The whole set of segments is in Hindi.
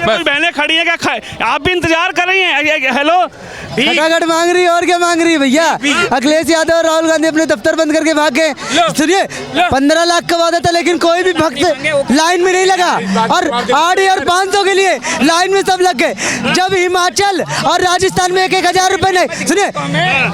बहनें खड़ी हैं क्या, आप भी इंतजार कर रही हैं? हेलो, खटाखट मांग रही है और क्या मांग रही है भैया? अखिलेश यादव और राहुल गांधी अपने दफ्तर बंद करके भाग गए। सुनिए, 15 लाख का वादा था लेकिन कोई भी भक्त लाइन में नहीं लगा और 8,500 के लिए लाइन में सब लग गए। जब हिमाचल और राजस्थान में 1,000 रुपए नहीं, सुनिए,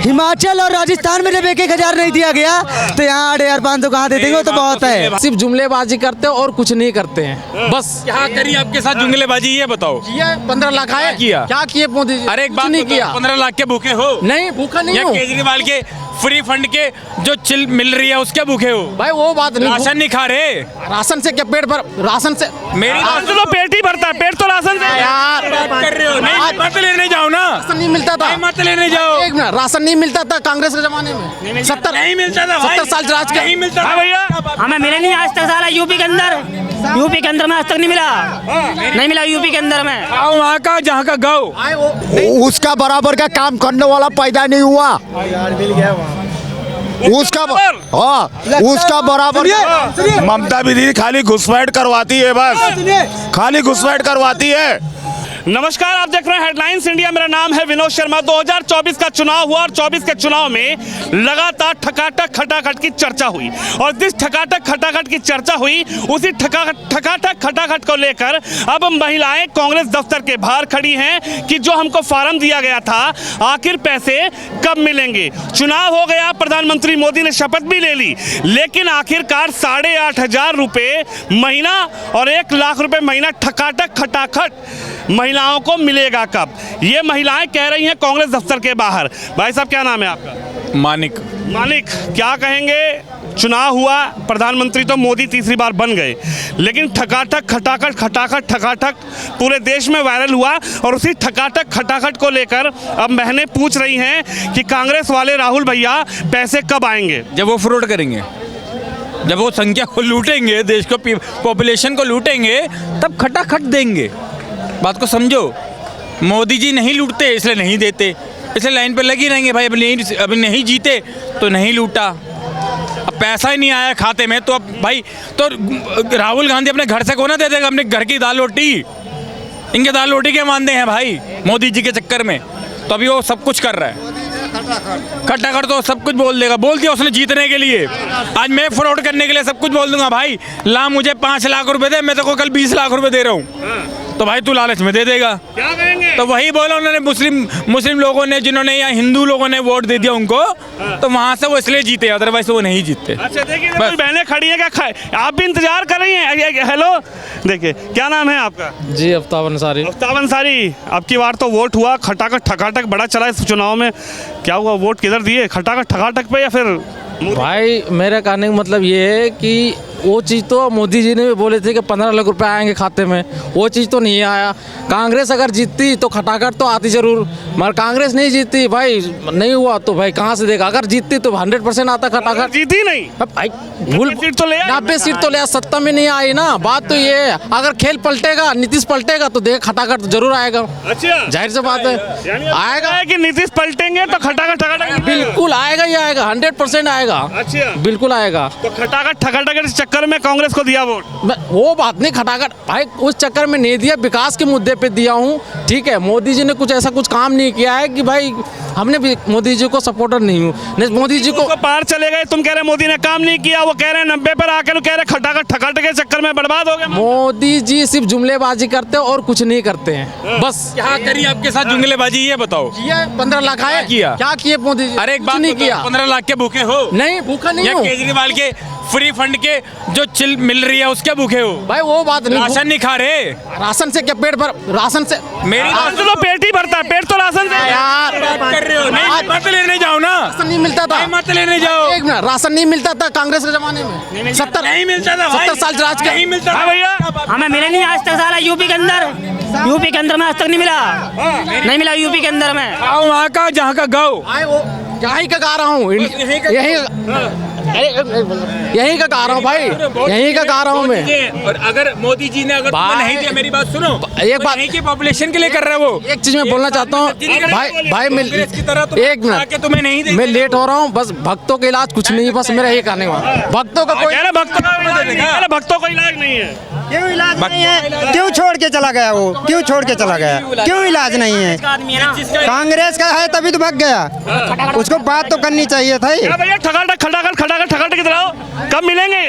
हिमाचल और राजस्थान में जब 1,000 नहीं दिया गया तो यहाँ 8,500 कहाँ दे देंगे? वो तो बहुत है। सिर्फ जुमलेबाजी करते हैं और कुछ नहीं करते हैं। बस क्या करी आपके साथ जुमलेबाजी, ये बताओ। ये 15 लाख आए, क्या किए मोदी जी? अरे एक बात नहीं किया। 15 लाख के भूखे हो? नहीं, भूखा नहीं हूँ। केजरीवाल के फ्री फंड के जो चिल मिल रही है उसके भूखे हो? भाई वो बात नहीं, राशन नहीं खा रहे? राशन से क्या पेट भर, राशन से मेरी तो पेट ही भरता है, पेट तो राशन से। यार कर रहे हो? नहीं, मत लेने जाओ ना, राशन नहीं मिलता था। मत लेने जाओ। एक मिनट, राशन नहीं मिलता था कांग्रेस के जमाने में। 70 नहीं मिलता था, 70 साल राज के नहीं मिलता था भैया। हमें मिले नहीं आज तक, सारा यूपी के अंदर में आज तक नहीं मिला, नहीं मिला यूपी के अंदर में। गाँव वहाँ का जहाँ का गाँव, उसका बराबर का काम करने वाला पैदा नहीं हुआ। उसका उसका बराबर। ममता दीदी खाली घुसपैठ करवाती है, बस खाली घुसपैठ करवाती है। नमस्कार, आप देख रहे हैं हेडलाइंस इंडिया। मेरा नाम है विनोद शर्मा। 2024 का चुनाव हुआ और 24 के चुनाव में लगातार ठकाठक खटाखट की चर्चा हुई और जिस ठकाठक खटाखट की चर्चा हुई उसी ठकाठक खटाखट को लेकर अब महिलाएं कांग्रेस दफ्तर के बाहर खड़ी हैं कि जो हमको फार्म दिया गया था आखिर पैसे कब मिलेंगे। चुनाव हो गया, प्रधानमंत्री मोदी ने शपथ भी ले ली, लेकिन आखिरकार 8,500 रुपये महीना और 1 लाख रुपये महीना ठकाठक खटाखट महिलाओं को मिलेगा कब? ये महिलाएं कह रही हैं कांग्रेस दफ्तर के बाहर। भाई साहब, क्या नाम है आपका? मानिक। क्या कहेंगे? चुनाव हुआ, प्रधानमंत्री तो मोदी तीसरी बार बन गए, लेकिन ठकाठक खटाखट पूरे देश में वायरल हुआ और उसी ठकाठक खटाखट को लेकर अब बहनें पूछ रही हैं कि कांग्रेस वाले राहुल भैया पैसे कब आएंगे? जब वो फ्रॉड करेंगे, जब वो संख्या को लूटेंगे, देश को पॉपुलेशन को लूटेंगे, तब खटाखट देंगे। बात को समझो। मोदी जी नहीं लूटते इसलिए नहीं देते, इसलिए लाइन पे लगी रहेंगे। भाई अभी नहीं जीते तो नहीं लूटा, अब पैसा ही नहीं आया खाते में तो अब भाई तो राहुल गांधी अपने घर से कौन दे देगा? अपने घर की दाल रोटी, इनके दाल रोटी के मानते हैं भाई मोदी जी के चक्कर में। तो अभी वो सब कुछ कर रहा है, खटाखट तो सब कुछ बोल देगा। बोल दिया उसने जीतने के लिए, आज मैं फ्रॉड करने के लिए सब कुछ बोल दूंगा। भाई ला मुझे 5 लाख रुपए दे, मैं तो को कल 20 लाख रुपए दे रहा हूँ, तो भाई तू लालच में दे देगा। क्या कहेंगे? तो वही बोला उन्होंने, मुस्लिम लोगों ने, जिन्होंने या हिंदू लोगों ने वोट दे दिया उनको, तो वहाँ से वो इसलिए जीते, अदरवाइज वो नहीं जीतते। अच्छा, देखिए बहनें खड़ी हैं क्या, आप भी इंतजार कर रही हैं? हेलो, देखिए, क्या नाम है आपका? जी आफ्ताब अंसारी। आफ्ताब अंसारी, अब की बार तो वोट हुआ, खटाखट ठकाठक बड़ा चला इस चुनाव में, क्या हुआ? वोट किधर दिए, खटाखट ठकाठक पे या फिर? भाई मेरे कहने का मतलब ये है कि वो चीज़ तो मोदी जी ने भी बोले थे कि 15 लाख रुपए आएंगे खाते में, वो चीज़ तो नहीं आया। कांग्रेस अगर जीतती तो खटाखट तो आती जरूर, मगर कांग्रेस नहीं जीतती, भाई नहीं हुआ तो भाई कहाँ से देगा? अगर जीतती तो 100% आता खटाखट। जीती नहीं भाई, भूल 90 सीट तो ले आई, 90 सीट तो ले, सत्ता में नहीं आई ना। बात तो ये है, अगर खेल पलटेगा, नीतीश पलटेगा तो देख खटाखट जरूर आएगा। अच्छा, जाहिर सी बात है, आएगा कि नीतीश पलटेंगे तो खटाखट ठकाठक बिल्कुल आएगा ही आएगा, 100% आएगा। अच्छा, बिल्कुल आएगा। तो खटाखट ठकाठक के चक्कर में कांग्रेस को दिया वोट? वो बात नहीं, खटाखट भाई उस चक्कर में नहीं दिया, विकास के मुद्दे पे दिया हूँ। ठीक है, मोदी जी ने कुछ ऐसा कुछ काम नहीं किया है कि भाई हमने भी मोदी जी को सपोर्टर नहीं हूँ। मोदी जी को पार चले गए, तुम कह रहे मोदी ने काम नहीं किया, वो कह रहे 90 पर आकर कह रहे खटाखट ठकाठक के चक्कर में बर्बाद हो गए। मोदी जी सिर्फ जुमलेबाजी करते हैं और कुछ नहीं करते हैं। बस क्या करी आपके साथ जुमलेबाजी, ये बताओ। ये 15 लाख आए, क्या किए मोदी जी? अरे एक बात नहीं किया। 15 लाख के भूखे हो? नहीं, भूखा नहीं हूँ। केजरीवाल के फ्री फंड के जो चिल मिल रही है उसके भूखे हो? भाई वो बात नहीं, राशन नहीं खा रहे? राशन से क्या पेट भर, राशन से मेरी तो पेट ही भरता है, पेट तो राशन से। यार कर रहे हो? नहीं, मत लेने जाओ ना, राशन नहीं मिलता था। मत लेने जाओ। एक मिनट, राशन नहीं मिलता था कांग्रेस के जमाने में। 70 नहीं मिलता था, 70 साल राज के नहीं मिलता था भैया। हमें मिले नहीं आज तक, सारा यूपी के अंदर में आज तक नहीं मिला, नहीं मिला यूपी के अंदर में। गाँव वहाँ का जहाँ का गाँव, यहीं का गा रहा हूँ, यहीं का गा रहा हूँ भाई, यहीं का गा रहा हूँ मैं। और अगर मोदी जी ने अगर तुम्हें नहीं दिया, मेरी बात सुनो, एक बात, यहीं की पॉपुलेशन के लिए कर रहे हो वो। एक चीज मैं बोलना चाहता हूँ भाई मैं एक मिनट, तुम्हें नहीं मैं लेट हो रहा हूँ, बस भक्तों के इलाज कुछ नहीं है, बस मेरा ये कहने का। भक्तों का कोई भक्तों का इलाज नहीं है। क्यों इलाज नहीं है? क्यों छोड़ के चला गया वो? क्यों छोड़ के चला गया? क्यों इलाज नहीं है? कांग्रेस का है तभी तो भाग गया। उसको बात तो करनी चाहिए था। क्या भैया ठगाठक किधर आओ, कब मिलेंगे?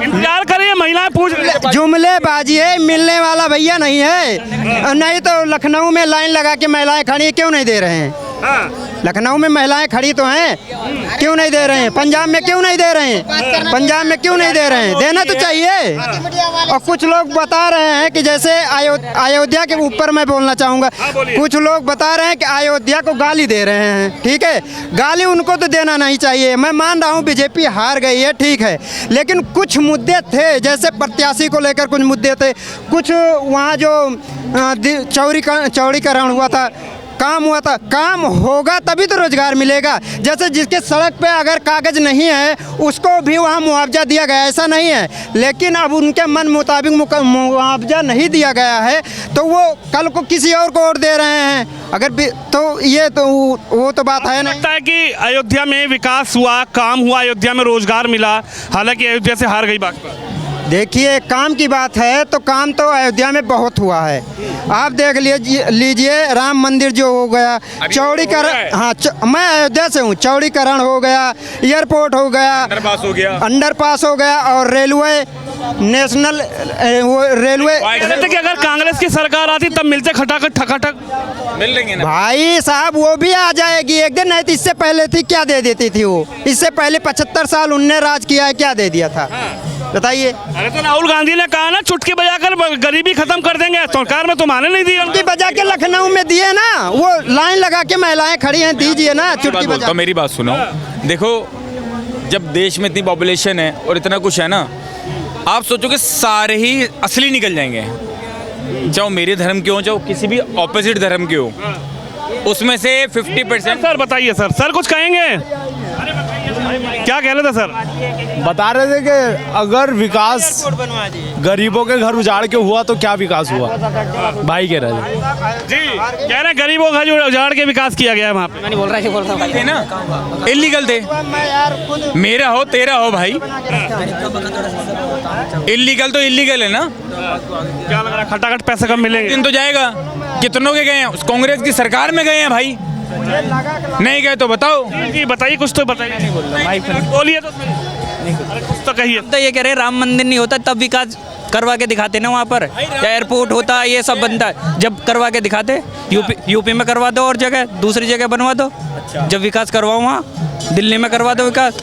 इंतजार करिए, महिलाएं पूछ रही हैं। जुमलेबाजी है, मिलने वाला भैया नहीं है। नहीं तो लखनऊ में लाइन लगा के महिलाएं खड़ी, क्यों नहीं दे रहे हैं? लखनऊ में महिलाएं खड़ी तो हैं, क्यों नहीं दे रहे हैं? पंजाब में क्यों नहीं दे रहे हैं? पंजाब में क्यों नहीं दे रहे हैं? देना तो चाहिए। और कुछ लोग बता रहे हैं कि जैसे अयोध्या के ऊपर मैं बोलना चाहूँगा, कुछ लोग बता रहे हैं कि अयोध्या को गाली दे रहे हैं। ठीक है, गाली उनको तो देना नहीं चाहिए। मैं मान रहा हूँ बीजेपी हार गई है, ठीक है, लेकिन कुछ मुद्दे थे, जैसे प्रत्याशी को लेकर कुछ मुद्दे थे, कुछ वहाँ जो चौड़ीकरण हुआ था, काम हुआ था, काम होगा तभी तो रोजगार मिलेगा। जैसे जिसके सड़क पे अगर कागज नहीं है उसको भी वहाँ मुआवजा दिया गया, ऐसा नहीं है, लेकिन अब उनके मन मुताबिक मुआवजा नहीं दिया गया है तो वो कल को किसी और को और दे रहे हैं। अगर तो ये तो वो तो बात है ना। लगता है कि अयोध्या में विकास हुआ, काम हुआ, अयोध्या में रोजगार मिला, हालांकि अयोध्या से हार गई भाजपा। देखिए, काम की बात है तो काम तो अयोध्या में बहुत हुआ है। आप देख लीजिए राम मंदिर जो हो गया, चौड़ीकरण, हाँ मैं अयोध्या से हूँ, चौड़ीकरण हो गया, एयरपोर्ट हो गया, अंडरपास हो गया और रेलवे, नेशनल वो रेलवे। कहते कि अगर कांग्रेस की सरकार आती तब मिलते ठकाठक मिल लेंगे ना भाई साहब, वो भी आ जाएगी एक दिन। नहीं तो इससे पहले थी, क्या दे देती थी वो? इससे पहले 75 साल उनने राज किया है, क्या दे दिया था बताइए? अरे तो राहुल गांधी ने कहा ना चुटकी बजाकर गरीबी खत्म कर देंगे, सरकार में तुम्हारे नहीं दी। चुटकी बजा के लखनऊ में दिए ना, वो लाइन लगा के महिलाएं खड़ी हैं, दीजिए ना चुटकी बजा। तो मेरी बात सुनो, देखो जब देश में इतनी पॉपुलेशन है और इतना कुछ है ना, आप सोचो कि सारे ही असली निकल जाएंगे, चाहे मेरे धर्म के हो, चाहे किसी भी ऑपोजिट धर्म के हो, उसमें से 50%। सर बताइए, सर कुछ कहेंगे? क्या कह रहे थे सर? बता रहे थे कि अगर विकास गरीबों के घर उजाड़ के हुआ तो क्या विकास हुआ, भाई कह रहे थे जी, कह रहे हैं गरीबों का जो उजाड़ के विकास किया गया है वहाँ पे। नहीं बोल रहा थे ना, इलीगल थे, मेरा हो तेरा हो भाई, इलीगल तो इलीगल है ना। क्या लग रहा है खटाखट पैसे कम मिलेंगे? दिन तो जाएगा, कितनों के गए हैं? उस कांग्रेस की सरकार में गए हैं भाई, नहीं गए तो बताओ। जी बताइए, कुछ तो बताइए, बोलिए तो, कुछ तो कहिए। तो ये कह रहे राम मंदिर नहीं होता तब विकास करवा के दिखाते ना, वहाँ पर एयरपोर्ट होता, ये सब बनता है, जब करवा के दिखाते। यूपी में करवा दो और जगह दूसरी जगह बनवा दो। जब विकास करवाओ वहाँ दिल्ली में करवा दो विकास।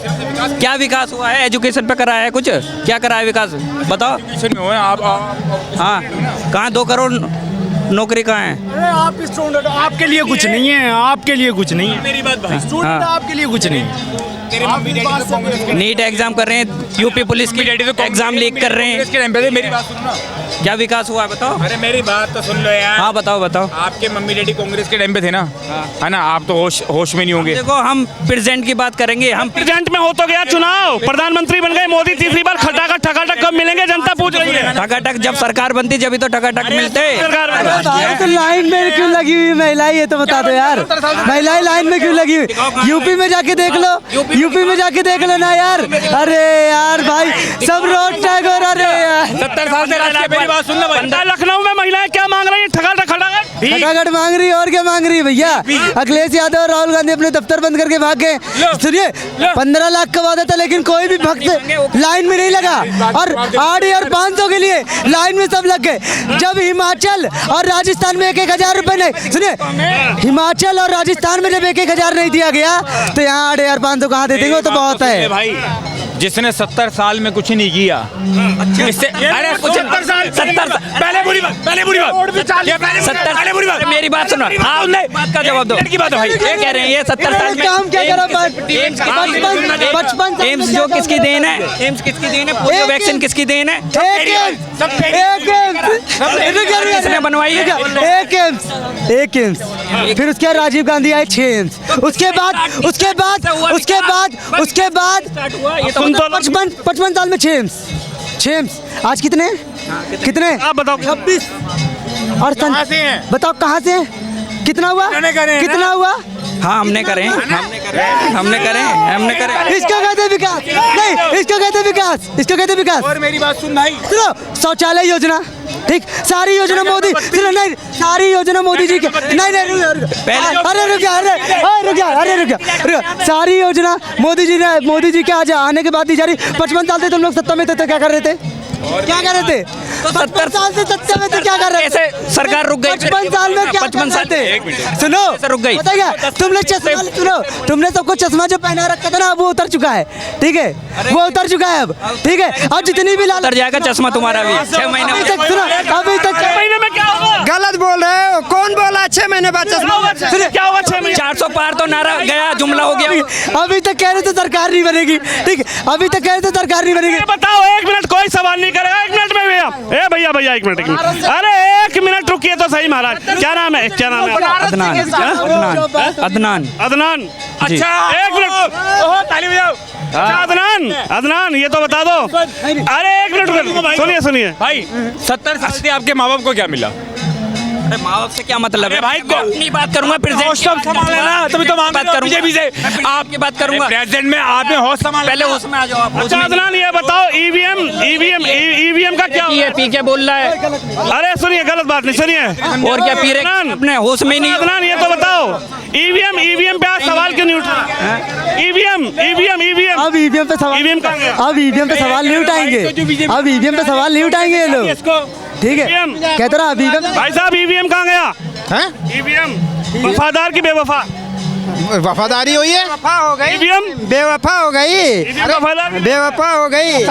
क्या विकास हुआ है? एजुकेशन पे कराया है कुछ? क्या कराया है विकास बताओ? हाँ, कहाँ 2 करोड़ नौकरी कहाँ है? आप स्टूडेंट, आपके लिए कुछ नहीं है, आपके लिए कुछ नहीं है, मेरी बात भाई, स्टूडेंट आपके लिए कुछ नहीं है। नीट एग्जाम कर रहे हैं, यूपी पुलिस की एग्जाम लीक कर रहे हैं। मेरी बात सुनो, क्या विकास हुआ है बताओ? अरे मेरी बात तो सुन लो यार। हाँ बताओ। आपके मम्मी डैडी कांग्रेस के टाइम पे थे ना, है ना? आप तो होश में नहीं होंगे। देखो हम प्रेजेंट की बात करेंगे, हम प्रेजेंट में हो तो गया चुनाव, प्रधानमंत्री बन गए मोदी, तीसरी बार ठकाठक कब मिलेंगे जनता पूछ रही है। ठकाठक जब सरकार बनती जब तो ठकाठक मिलते। तो लाइन में क्यों लगी हुई महिलाएं, ये तो बता दो यार, महिलाएं लाइन में क्यों लगी हुई? यूपी में जाके देख लो, यूपी में जाके देख लो ना यार। अरे यार भाई, सब रोड टैगोर। अरे यार 70 साल से राज किया, मेरी बात सुनना भाई। लखनऊ में महिलाएं क्या मांग रही है? ठकाठक खटाखट मांग रही है, और क्या मांग रही है भैया? अखिलेश यादव और राहुल गांधी अपने दफ्तर बंद करके भाग गए। सुनिए, 15 लाख का वादा था, लेकिन कोई भी भक्त लाइन में नहीं लगा, और 8 और 500 के लिए लाइन में सब लग गए। जब हिमाचल और राजस्थान में 1,000 रुपए नहीं, सुनिए, हिमाचल और राजस्थान में जब 1,000 नहीं दिया गया तो यहाँ 8 और 500 कहाँ दे देंगे? वो तो बहुत है भाई। जिसने 70 साल में कुछ नहीं किया, इससे अरे 70 साल पहले बुरी बात, पहले बुरी बात, मेरी बात सुनो। हाँ, बात का जवाब दो। की बात है भाई, ये कह रहे हैं ये 70 साल में काम क्या करा? 55 एम्स जो किसकी देन है? एम्स किसकी देन है? पोलियो वैक्सीन किसकी देन है? किसने बनवाई है? एक एम्स, फिर उसके बाद राजीव गांधी आए 6 एम्स, उसके बाद 55 साल में 6 एम्स। आज कितने आप बताओ। 26 और बताओ कहाँ से? कितना हुआ? हाँ हमने करे इसका कहते हैं विकास नहीं, इसका कहते हैं विकास, इसका कहते हैं विकास। और मेरी बात सुन भाई, सुनो, शौचालय योजना, ठीक, सारी योजना मोदी, सुनो नहीं, सारी योजना मोदी जी की नहीं नहीं रुक जा, सारी योजना मोदी जी के आज आने के बाद दी जा रही। 55 साल से तुम लोग सत्ता में थे तो क्या कर रहे थे? क्या कर रहे थे? 55 साल से सत्ता में तो क्या कर रहे थे? ऐसे सरकार रुक गई 55 साल में क्या 55 साल थे? सुनो, रुक गई। पता क्या, तुमने चश्मा, सुनो, तुमने सबको चश्मा जो पहना रखा था ना, वो उतर चुका है, ठीक है, वो उतर चुका है अब, ठीक है। अब जितनी भी उतर जाएगा चश्मा तुम्हारा भी 6 महीने अभी तक, सुनो, अभी तक महीने में क्या होगा? गलत बोल रहे हो, कौन बोला 6 महीने बाद चश्मा? क्या होगा 6 महीने? 400 पार तो नारा गया, जुमला हो गया। अभी तक कह रहे थे सरकार नहीं बनेगी, ठीक है, अभी तक कह रहे थे सरकार नहीं बनेगी। ये बताओ, 1 मिनट कोई सवाल नहीं करेगा, 1 मिनट में भैया, ए भैया 1 मिनट, अरे 1 मिनट रुकिए तो सही महाराज। क्या नाम है? अदनान। अच्छा 1 मिनट, ताली बजाओ। अच्छा अदनान ये तो बता दो, अरे 1 मिनट सुनिए भाई 70 साल से आपके माँ बाप को क्या मिला? अरे माँ बाप से क्या मतलब है भाई? मैं अपनी बात करूंगा, प्रेजेंट तभी तो बात करूंगा, बीजेपी से आपकी बात करूंगा। प्रेजेंट में आपने होश संभाल, पहले होश में आ जाओ आप। अच्छा अदनान ये बताओ, ईवीएम का क्या? पी के बोल रहा है, अरे सुनिए, गलत बात नहीं, सुनिए। और क्या पी रहे अपने होश में नहीं? अदनान ये तो बताओ, ईवीएम पे आज सवाल क्यों नहीं उठ रहा? ईवीएम अब ईवीएम पे सवाल, अब ईवीएम पे सवाल नहीं उठाएंगे, अब ईवीएम पे सवाल नहीं उठाएंगे ये लोग, ठीक है। कहते रहा अभी भाई साहब, ईवीएम कहाँ गया? ईवीएम वफादार की बेवफा? वफादारी हुई है, वफा हो गई, ईवीएम बेवफा हो गई, वफादार बेवफा हो गई।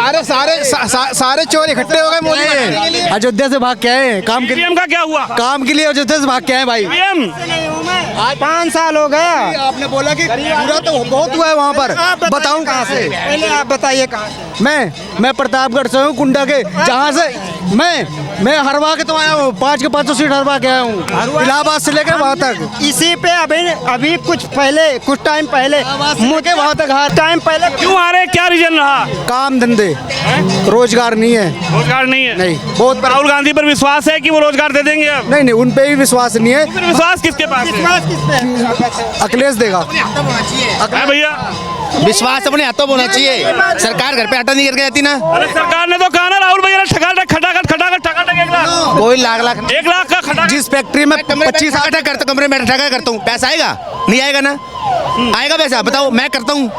सारे चोर इकट्ठे हो गए मोदी में। अयोध्या से भाग के आए काम के लिए, ईवीएम का क्या हुआ? काम के लिए अयोध्या से भाग के आए भाई। ईवीएम आज 5 साल हो गया। आपने बोला कि पूरा तो बहुत हुआ है वहाँ पर, बताऊँ कहाँ से? पहले आप बताइए कहाँ से? मैं प्रतापगढ़ से हूँ, कुंडा के, जहाँ से मैं हरवा के तो आया हूँ, 5 के 500 सीट हरवा के आया हूँ, इलाहाबाद से लेकर वहाँ तक। इसी पे अभी कुछ टाइम पहले मुझे वहाँ तक टाइम पहले क्यों आ रहे? क्या रीजन रहा? काम धंधे, रोजगार नहीं है, रोजगार नहीं है? नहीं, बहुत राहुल गांधी पर विश्वास है कि वो रोजगार दे देंगे? अब नहीं, उन पे भी विश्वास नहीं है। फिर विश्वास किसके पास है? अखिलेश देगा है भैया? विश्वास अपने हाथों में होना चाहिए, सरकार घर पे हटा नहीं करके जाती ना। अरे सरकार ने तो कहा ना, राहुल भैया ने खटाखट 1 लाख, कोई लाख 1 लाख का खटाखट। जिस फैक्ट्री में 25 घंटा करता कमरे में ठगा करता हूँ, पैसा आएगा? नहीं आएगा ना, आएगा पैसा? बताओ, मैं करता हूँ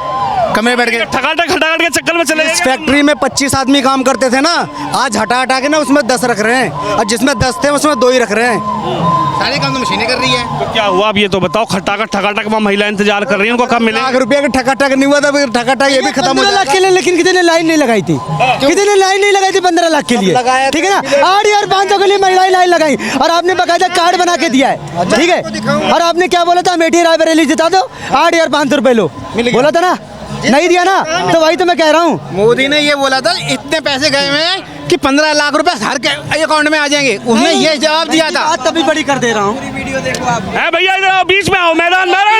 कमरे बैठ के, खटाखट के चक्कर में चले। इस फैक्ट्री में 25 आदमी काम करते थे ना, आज हटा के ना उसमें 10 रख रहे हैं, और जिसमें 10 थे उसमें 2 ही रख रहे हैं। सारे काम तो मशीनें कर रही है। तो क्या हुआ अब ये तो बताओ? खटाखट में महिला इंतजार कर रही है, उनको कब मिलेगा? लाख रुपए का ठकाठक नहीं हुआ था, ठकाठक ये भी खत्म हो गया के लिए। लेकिन कितने ने लाइन नहीं लगाई थी, 15 लाख के लिए, ठीक है ना। 8,500 के लिए महिलाएं लाइन लगाई, और आपने बकायदा कार्ड बना के दिया है, ठीक है। और आपने क्या बोला था? अमेठी रायबरेली जिता दो, 8,500 रुपए लो, बोला था ना, नहीं दिया ना, तो वही तो मैं कह रहा हूँ। मोदी ने ये बोला था इतने पैसे गए हुए हैं कि 15 लाख रुपए हर के अकाउंट में आ जाएंगे, उसने ये जवाब दिया था। बात तभी बड़ी कर दे रहा हूँ। है भैया, इधर आओ, बीच में आओ, मैदान में। अरे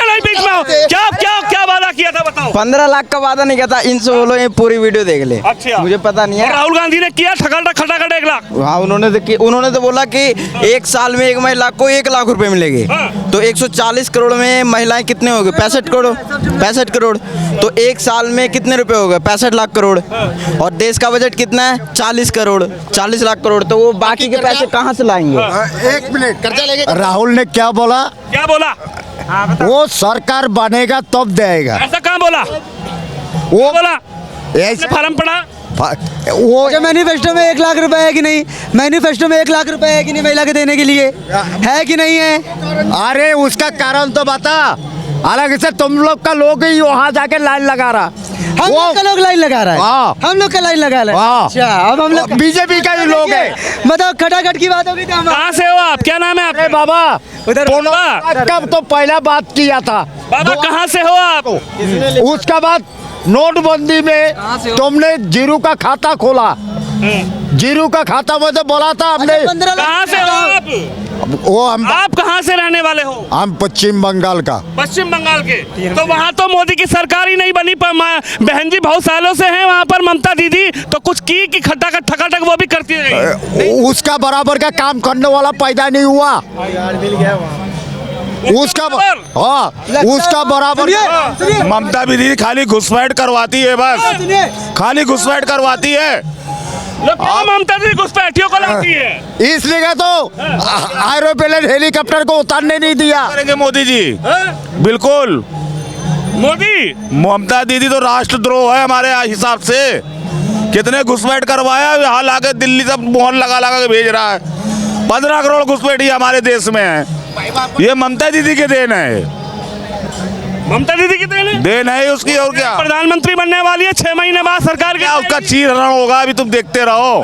नहीं, बीच में आओ। क्या वादा किया था बताओ? 15 लाख का वादा नहीं किया था, इनसे बोलो ये पूरी वीडियो देख ले। अच्छा, मुझे पता नहीं है। राहुल गांधी ने किया खटाखट 1 लाख? हाँ, उन्होंने तो बोला कि 1 साल में एक महिला को 1 लाख रुपए मिलेंगे। तो 140 करोड़ में महिलाएं कितने हो गए? 65 करोड़। तो 1 साल में कितने रुपए हो गए? 65 लाख करोड़। और देश का बजट कितना है? 40 लाख करोड़। तो वो बाकी के पैसे कहाँ से लाएंगे? 1 मिनट, कर्जा लेके। राहुल ने क्या बोला? वो सरकार बनेगा तब देगा। ऐसा कहाँ बोला? वो बोला ऐसे फार्म पड़ा। वो जो मैनिफेस्टो में 1 लाख रुपए है कि नहीं? मैनिफेस्टो में 1 लाख रुपए है कि नहीं महिला के देने के लिए? है कि नहीं है? अरे उसका कारण तो बता। हालांकि से तुम लोग का लोग ही वहाँ जाके लाइन लगा रहा, हम लोग का लोग लाइन लगा रहा है, हम लोग का लाइन लगा रहा है। अच्छा, अब हम लोग बीजेपी का ही लोग है। बताओ, खटाखट की बात होगी। कहाँ से हो आप? क्या नाम है आपका? बाबा उधर कब तो पहला बात किया था। बाबा कहाँ से हो आप? उसका बाद नोटबंदी में तुमने जीरो का खाता खोला, जीरो का खाता मुझे बोला था हमने। कहाँ से हो आप? वो आप कहाँ से रहने वाले हो? हम पश्चिम बंगाल का। पश्चिम बंगाल के? तो वहाँ तो मोदी की सरकार ही नहीं बनी, बहन जी बहुत सालों से हैं वहाँ पर, ममता दीदी तो कुछ की कि खटाखट वो भी करती रही। उसका बराबर का काम करने वाला पैदा नहीं हुआ। उसका हाँ उसका बराबर ममता दीदी खाली घुसपैठ करवाती है बस, खाली घुसपैठ करवाती है। ममता दीदी घुसपैठियों को लाती है, इसलिए तो एरोप्लेन हेलीकॉप्टर को उतारने नहीं दिया। करेंगे मोदी जी बिल्कुल। मोदी ममता दीदी तो राष्ट्रद्रोह है हमारे हिसाब से। कितने घुसपैठ करवाया, यहाँ लाके दिल्ली से मोहर लगा लगा के भेज रहा है। 15 करोड़ घुसपैठी हमारे देश में है, ये ममता दीदी के देन है। ममता दीदी की देन है उसकी, और क्या। प्रधानमंत्री बनने वाली है 6 महीने बाद सरकार क्या उसका चीरहरण होगा, अभी तुम देखते रहो।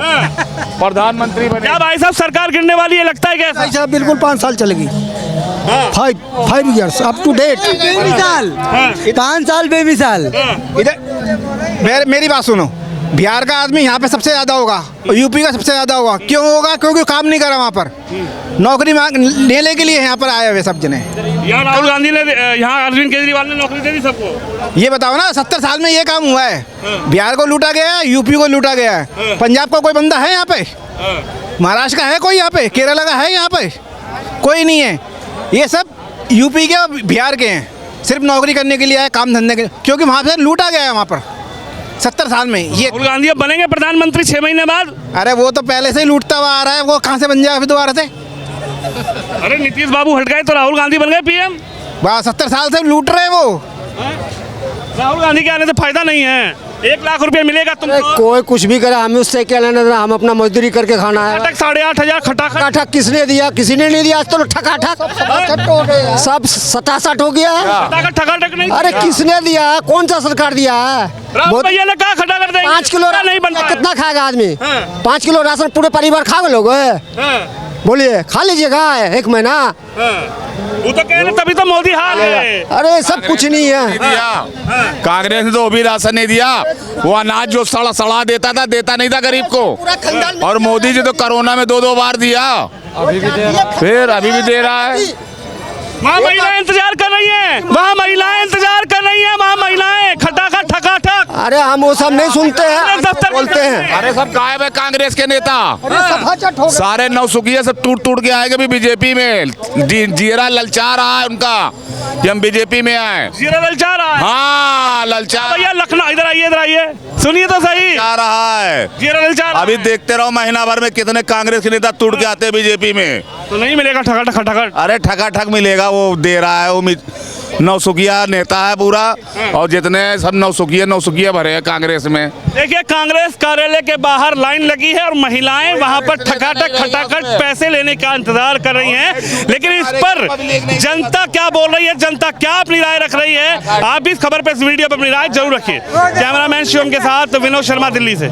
प्रधानमंत्री बने क्या भाई साहब सरकार गिरने वाली है, लगता है क्या? भाई साहब बिल्कुल 5 साल चलेगी। 5 years अप टू डेट। बेमिसाल 5 साल बेमिसाल। इधर मेरी बात सुनो, बिहार का आदमी यहाँ पे सबसे ज़्यादा होगा और यूपी का सबसे ज़्यादा होगा। क्यों होगा? क्योंकि काम नहीं करा वहाँ पर, नौकरी लेने के लिए यहाँ पर आए हुए सब जने। यहाँ राहुल गांधी ने, यहाँ अरविंद केजरीवाल ने नौकरी दे दी सबको। ये बताओ ना, 70 साल में ये काम हुआ है। बिहार को लूटा गया है, यूपी को लूटा गया है। पंजाब का कोई बंदा है यहाँ पे? महाराष्ट्र का है कोई यहाँ पे? केरला का है यहाँ पे? कोई नहीं है। ये सब यूपी के और बिहार के हैं, सिर्फ नौकरी करने के लिए आए, काम धंधे के, क्योंकि वहाँ से लूटा गया है वहाँ पर 70 साल में। ये राहुल गांधी अब बनेंगे प्रधानमंत्री 6 महीने बाद? अरे वो तो पहले से ही लूटता हुआ आ रहा है, वो कहाँ से बन जाएगा फिर दोबारा से? अरे नीतीश बाबू हट गए तो राहुल गांधी बन गए पीएम। 70 साल से लूट रहे हैं वो। राहुल गांधी के आने से फायदा नहीं है। 1 लाख रुपया मिलेगा तुमको। कोई कुछ भी करे, हमें उससे क्या लेना देना, हम अपना मजदूरी करके खाना है। 8,500 खटाखट। खटाखट किसने दिया? किसी ने नहीं दिया। आज तो ठकाठक सब 67 हो गया है। खटाखट ठकाठक नहीं। अरे किसने दिया? कौन सा सरकार दिया है? राहुल भैया ने कहा खटाखट देंगे। 5 किलो नहीं बनता। कितना खाएगा आदमी? 5 किलो राशन पूरे परिवार खा लोगे? बोलिए, खा लीजिएगा 1 महीना। वो तो कह रहे तभी तो मोदी हार है। अरे सब कुछ नहीं है। कांग्रेस ने तो वो भी राशन नहीं दिया, वो अनाज जो सड़ा देता था, देता नहीं था गरीब को। और मोदी जी तो कोरोना में 2-2 बार दिया, फिर अभी भी दे रहा है। वहाँ महिलाएं इंतजार कर रही हैं, वहाँ महिलाएं इंतजार कर रही हैं, वहाँ महिलाएं खटाखट ठकाठक। अरे हम वो सब नहीं सुनते हैं, दफ्तर बोलते हैं। अरे सब गायब है कांग्रेस के नेता, सारे नौसुखिया सब टूट के आएंगे भी बीजेपी में। जीरा ललचा रहा है उनका कि हम बीजेपी में आए। जीरा ललचा रहा है। हाँ ललचा भैया लखनऊ, इधर आइए सुनिए तो सही। जा रहा है, जीरा ललचा रहा है। अभी देखते रहो महीना भर में कितने कांग्रेस के नेता टूट के आते हैं बीजेपी में। तो नहीं मिलेगा ठकाठक खटाखट। अरे ठकाठक मिलेगा, वो दे रहा है, वो नौसुखिया नेता है पूरा, और जितने सब नौसुखिया भरे हैं कांग्रेस में। देखिए कांग्रेस कार्यालय के बाहर लाइन लगी है और महिलाएं वहां पर ठकाठक खटाखट पैसे लेने का इंतजार कर रही हैं। लेकिन इस पर जनता क्या बोल रही है, जनता क्या अपनी राय रख रही है, आप भी इस खबर पे, इस वीडियो पर अपनी राय जरूर रखिए। कैमरामैन शिवम के साथ विनोद शर्मा, दिल्ली से।